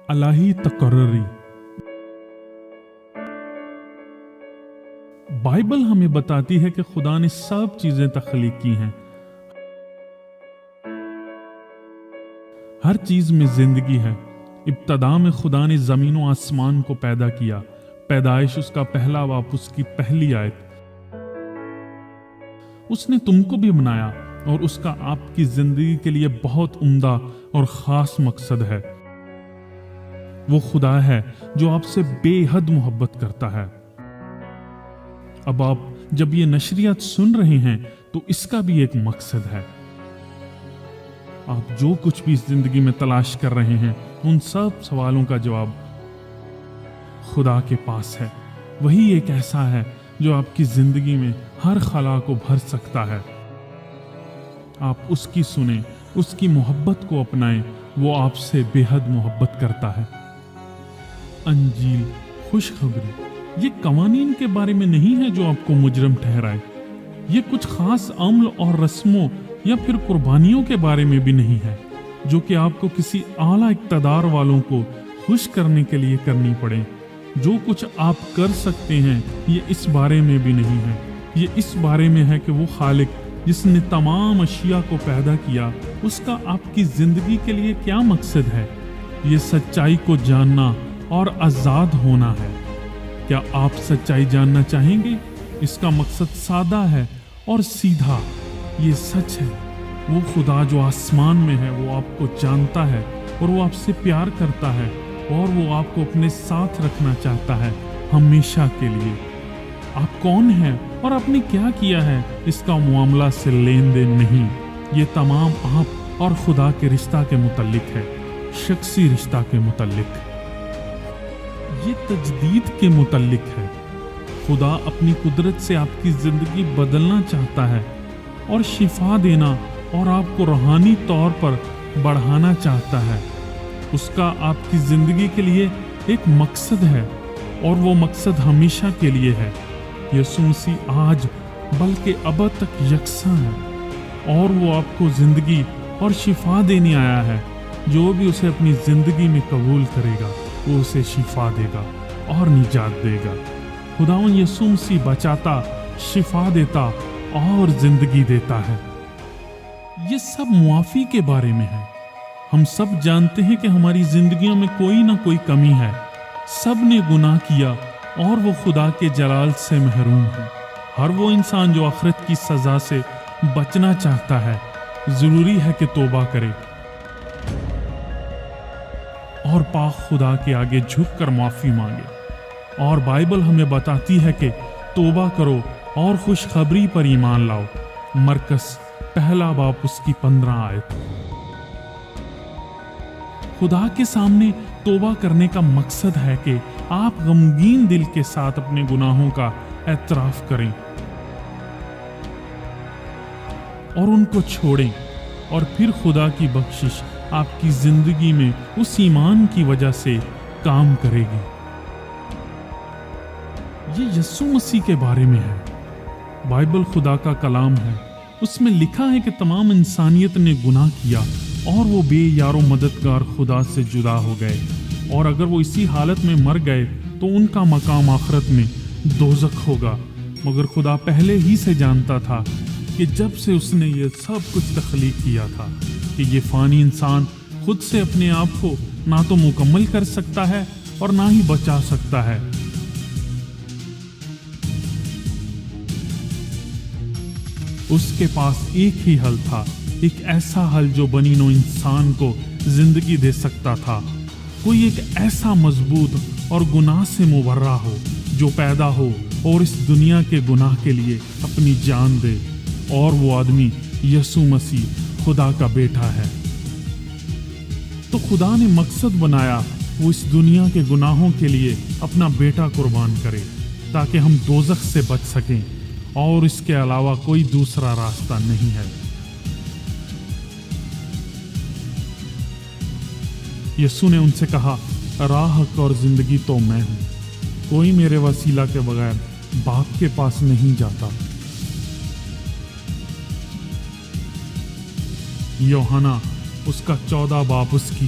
الہی تقرری۔ بائبل ہمیں بتاتی ہے کہ خدا نے سب چیزیں تخلیق کی ہیں۔ ہر چیز میں زندگی ہے۔ ابتدا میں خدا نے زمین و آسمان کو پیدا کیا۔ پیدائش اس کا پہلا باب اس کی پہلی آیت۔ اس نے تم کو بھی بنایا اور اس کا آپ کی زندگی کے لیے بہت عمدہ اور خاص مقصد ہے۔ وہ خدا ہے جو آپ سے بے حد محبت کرتا ہے۔ اب آپ جب یہ نشریات سن رہے ہیں تو اس کا بھی ایک مقصد ہے۔ آپ جو کچھ بھی زندگی میں تلاش کر رہے ہیں ان سب سوالوں کا جواب خدا کے پاس ہے۔ وہی ایک ایسا ہے جو آپ کی زندگی میں ہر خلا کو بھر سکتا ہے۔ آپ اس کی سنیں، اس کی محبت کو اپنائیں۔ وہ آپ سے بے حد محبت کرتا ہے۔ انجیل، خوشخبری، یہ قوانین کے بارے میں نہیں ہے جو آپ کو مجرم ٹھہرائے۔ یہ کچھ خاص عمل اور رسموں یا پھر قربانیوں کے بارے میں بھی نہیں ہے جو کہ آپ کو کسی اعلیٰ اقتدار والوں کو خوش کرنے کے لیے کرنی پڑے۔ جو کچھ آپ کر سکتے ہیں یہ اس بارے میں بھی نہیں ہے۔ یہ اس بارے میں ہے کہ وہ خالق جس نے تمام اشیاء کو پیدا کیا، اس کا آپ کی زندگی کے لیے کیا مقصد ہے۔ یہ سچائی کو جاننا اور آزاد ہونا ہے۔ کیا آپ سچائی جاننا چاہیں گے؟ اس کا مقصد سادہ ہے اور سیدھا۔ یہ سچ ہے، وہ خدا جو آسمان میں ہے وہ آپ کو جانتا ہے اور وہ آپ سے پیار کرتا ہے اور وہ آپ کو اپنے ساتھ رکھنا چاہتا ہے ہمیشہ کے لیے۔ آپ کون ہیں اور آپ نے کیا کیا ہے اس کا معاملہ سے لین دین نہیں۔ یہ تمام آپ اور خدا کے رشتہ کے متعلق ہے، شخصی رشتہ کے متعلق۔ یہ تجدید کے متعلق ہے۔ خدا اپنی قدرت سے آپ کی زندگی بدلنا چاہتا ہے اور شفا دینا اور آپ کو روحانی طور پر بڑھانا چاہتا ہے۔ اس کا آپ کی زندگی کے لیے ایک مقصد ہے اور وہ مقصد ہمیشہ کے لیے ہے۔ یسوع مسیح آج بلکہ ابد تک یکساں ہے اور وہ آپ کو زندگی اور شفا دینے آیا ہے۔ جو بھی اسے اپنی زندگی میں قبول کرے گا وہ اسے شفا دے گا اور نجات دے گا۔ خداوند یسوع مسیح بچاتا، شفا دیتا اور زندگی دیتا ہے۔ یہ سب معافی کے بارے میں ہے۔ ہم سب جانتے ہیں کہ ہماری زندگیوں میں کوئی نہ کوئی کمی ہے۔ سب نے گناہ کیا اور وہ خدا کے جلال سے محروم ہے۔ ہر وہ انسان جو آخرت کی سزا سے بچنا چاہتا ہے ضروری ہے کہ توبہ کرے اور پاک خدا کے آگے جھک کر معافی مانگے۔ اور بائبل ہمیں بتاتی ہے کہ توبہ کرو اور خوشخبری پر ایمان لاؤ۔ مرکز پہلا باب اس کی 15 آیت۔ خدا کے سامنے توبہ کرنے کا مقصد ہے کہ آپ غمگین دل کے ساتھ اپنے گناہوں کا اعتراف کریں اور ان کو چھوڑیں، اور پھر خدا کی بخشش آپ کی زندگی میں اس ایمان کی وجہ سے کام کرے گی۔ یہ یسوع مسیح کے بارے میں ہے۔ بائبل خدا کا کلام ہے۔ اس میں لکھا ہے کہ تمام انسانیت نے گناہ کیا اور وہ بے یار و مددگار خدا سے جدا ہو گئے، اور اگر وہ اسی حالت میں مر گئے تو ان کا مقام آخرت میں دوزخ ہوگا۔ مگر خدا پہلے ہی سے جانتا تھا کہ جب سے اس نے یہ سب کچھ تخلیق کیا تھا کہ یہ فانی انسان خود سے اپنے آپ کو نہ تو مکمل کر سکتا ہے اور نہ ہی بچا سکتا ہے۔ اس کے پاس ایک ہی حل تھا، ایک ایسا حل جو بنی نوع انسان کو زندگی دے سکتا تھا۔ کوئی ایک ایسا مضبوط اور گناہ سے مبرہ ہو جو پیدا ہو اور اس دنیا کے گناہ کے لیے اپنی جان دے، اور وہ آدمی یسوع مسیح خدا کا بیٹا ہے۔ تو خدا نے مقصد بنایا وہ اس دنیا کے گناہوں کے لیے اپنا بیٹا قربان کرے تاکہ ہم دوزخ سے بچ سکیں، اور اس کے علاوہ کوئی دوسرا راستہ نہیں ہے۔ یسوع نے ان سے کہا، راہ، حق اور زندگی تو میں ہوں، کوئی میرے وسیلہ کے بغیر باپ کے پاس نہیں جاتا۔ یوحنا اس کا 14 باب اس کی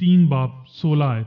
3:16।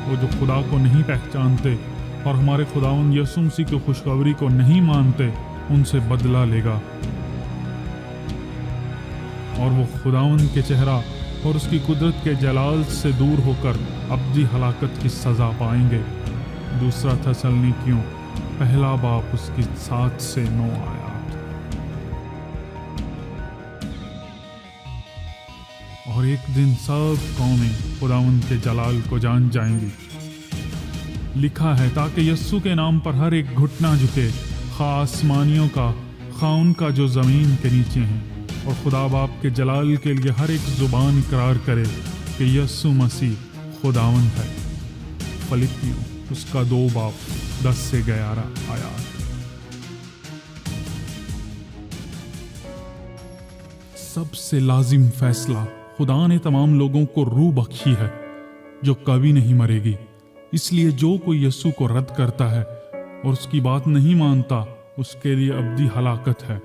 وہ جو خدا کو نہیں پہچانتے اور ہمارے خداوند یسوع مسیح کی خوشخبری کو نہیں مانتے ان سے بدلہ لے گا، اور وہ خداوند کے چہرہ اور اس کی قدرت کے جلال سے دور ہو کر ابدی ہلاکت کی سزا پائیں گے۔ دوسرا تسلنیکیوں پہلا باب اس کی 7 سے 9 آیات۔ اور ایک دن سب قومیں خداوند کے جلال کو جان جائیں گی۔ لکھا ہے تاکہ یسوع کے نام پر ہر ایک گھٹنا جھکے، خواہ آسمانیوں کا خواہ ان کا جو زمین کے نیچے ہیں، اور خدا باپ کے جلال کے لیے ہر ایک زبان اقرار کرے کہ یسوع مسیح خداوند ہے۔ فلپیوں اس کا 2 باب 10 سے 11 آیات۔ سب سے لازم فیصلہ خدا نے تمام لوگوں کو روح بخشی ہے جو کبھی نہیں مرے گی، اس لیے جو کوئی یسوع کو رد کرتا ہے اور اس کی بات نہیں مانتا اس کے لیے ابدی ہلاکت ہے۔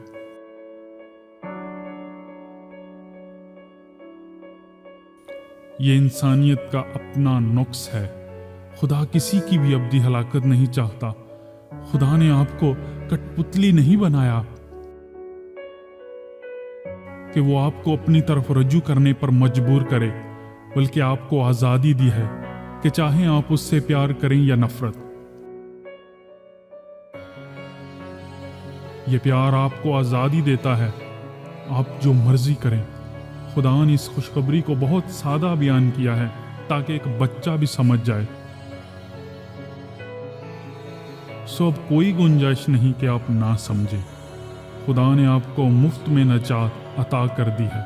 یہ انسانیت کا اپنا نقص ہے۔ خدا کسی کی بھی ابدی ہلاکت نہیں چاہتا۔ خدا نے آپ کو کٹ پتلی نہیں بنایا کہ وہ آپ کو اپنی طرف رجوع کرنے پر مجبور کرے، بلکہ آپ کو آزادی دی ہے کہ چاہیں آپ اس سے پیار کریں یا نفرت۔ یہ پیار آپ کو آزادی دیتا ہے، آپ جو مرضی کریں۔ خدا نے اس خوشخبری کو بہت سادہ بیان کیا ہے تاکہ ایک بچہ بھی سمجھ جائے۔ سو اب کوئی گنجائش نہیں کہ آپ نہ سمجھیں۔ خدا نے آپ کو مفت میں نجات عطا کر دی ہے۔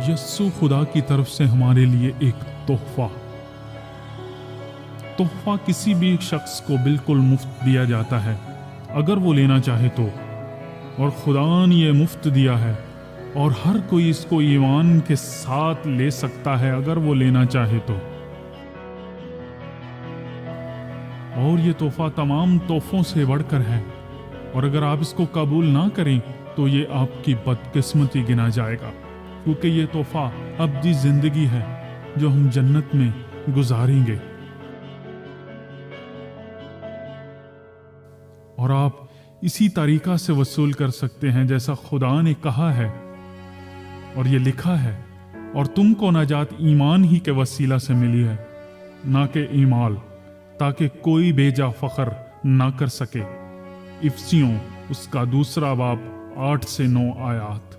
یسوع خدا کی طرف سے ہمارے لیے ایک تحفہ کسی بھی شخص کو بالکل مفت دیا جاتا ہے اگر وہ لینا چاہے تو، اور خدا نے یہ مفت دیا ہے اور ہر کوئی اس کو ایمان کے ساتھ لے سکتا ہے اگر وہ لینا چاہے تو۔ اور یہ تحفہ تمام تحفوں سے بڑھ کر ہے، اور اگر آپ اس کو قبول نہ کریں تو یہ آپ کی بدقسمتی گنا جائے گا، کیونکہ یہ تحفہ ابدی زندگی ہے جو ہم جنت میں گزاریں گے۔ اور آپ اسی طریقہ سے وصول کر سکتے ہیں جیسا خدا نے کہا ہے، اور یہ لکھا ہے، اور تم کو نجات ایمان ہی کے وسیلہ سے ملی ہے، نہ کہ اعمال، تاکہ کوئی بیجا فخر نہ کر سکے۔ افسیوں اس کا 2 باب 8 سے 9 آیات۔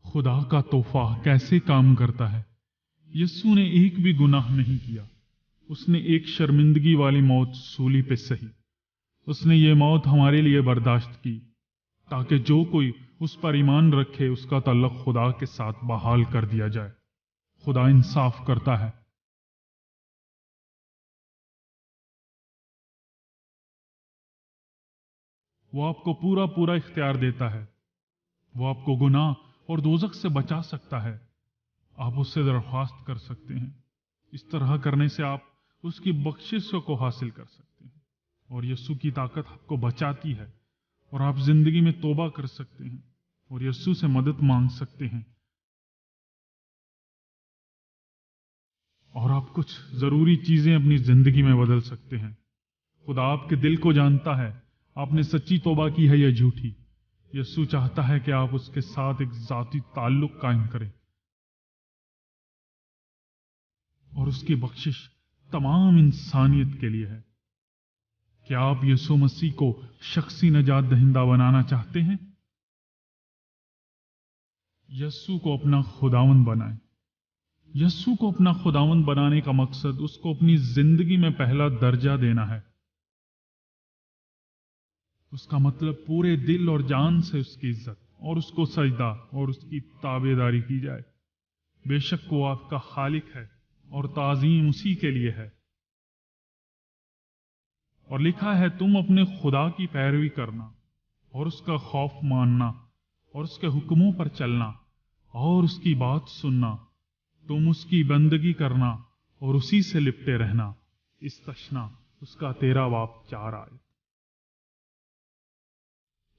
خدا کا تحفہ کیسے کام کرتا ہے؟ یسوع نے ایک بھی گناہ نہیں کیا۔ اس نے ایک شرمندگی والی موت صلیب پہ سہی۔ اس نے یہ موت ہمارے لیے برداشت کی تاکہ جو کوئی اس پر ایمان رکھے اس کا تعلق خدا کے ساتھ بحال کر دیا جائے۔ خدا انصاف کرتا ہے۔ وہ آپ کو پورا اختیار دیتا ہے۔ وہ آپ کو گناہ اور دوزخ سے بچا سکتا ہے۔ آپ اس سے درخواست کر سکتے ہیں۔ اس طرح کرنے سے آپ اس کی بخشش کو حاصل کر سکتے ہیں، اور یسوع کی طاقت آپ کو بچاتی ہے، اور آپ زندگی میں توبہ کر سکتے ہیں اور یسوع سے مدد مانگ سکتے ہیں، اور آپ کچھ ضروری چیزیں اپنی زندگی میں بدل سکتے ہیں۔ خدا آپ کے دل کو جانتا ہے، آپ نے سچی توبہ کی ہے یا جھوٹی۔ یسوع چاہتا ہے کہ آپ اس کے ساتھ ایک ذاتی تعلق قائم کریں، اور اس کی بخشش تمام انسانیت کے لیے ہے۔ کیا آپ یسوع مسیح کو شخصی نجات دہندہ بنانا چاہتے ہیں؟ یسوع کو اپنا خداوند بنائیں۔ یسوع کو اپنا خداوند بنانے کا مقصد اس کو اپنی زندگی میں پہلا درجہ دینا ہے۔ اس کا مطلب پورے دل اور جان سے اس کی عزت اور اس کو سجدہ اور اس کی تابعداری کی جائے۔ بے شک وہ آپ کا خالق ہے اور تعظیم اسی کے لیے ہے۔ اور لکھا ہے تم اپنے خدا کی پیروی کرنا اور اس کا خوف ماننا اور اس کے حکموں پر چلنا اور اس کی بات سننا، تم اس کی بندگی کرنا اور اسی سے لپٹے رہنا۔ استثنا اس کا 13 باب 4 آیت۔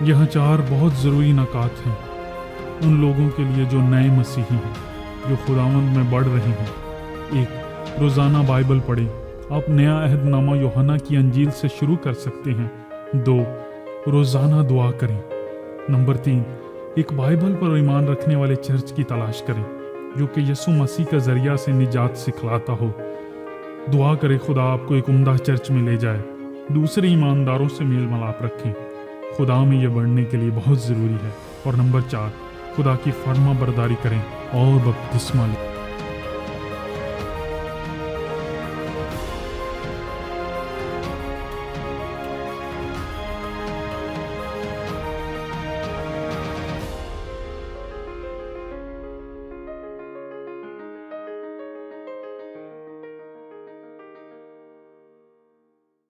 یہاں 4 بہت ضروری نکات ہیں ان لوگوں کے لیے جو نئے مسیحی ہیں، جو خداوند میں بڑھ رہے ہیں۔ 1، روزانہ بائبل پڑھیں۔ آپ نیا عہد نامہ یوحنا کی انجیل سے شروع کر سکتے ہیں۔ 2، روزانہ دعا کریں۔ نمبر 3، ایک بائبل پر ایمان رکھنے والے چرچ کی تلاش کریں جو کہ یسوع مسیح کا ذریعہ سے نجات سکھلاتا ہو۔ دعا کریں خدا آپ کو ایک عمدہ چرچ میں لے جائے۔ دوسرے ایمانداروں سے میل ملاپ رکھیں، خدا میں یہ بڑھنے کے لیے بہت ضروری ہے۔ اور نمبر 4، خدا کی فرما برداری کریں اور بپتسمہ لیں۔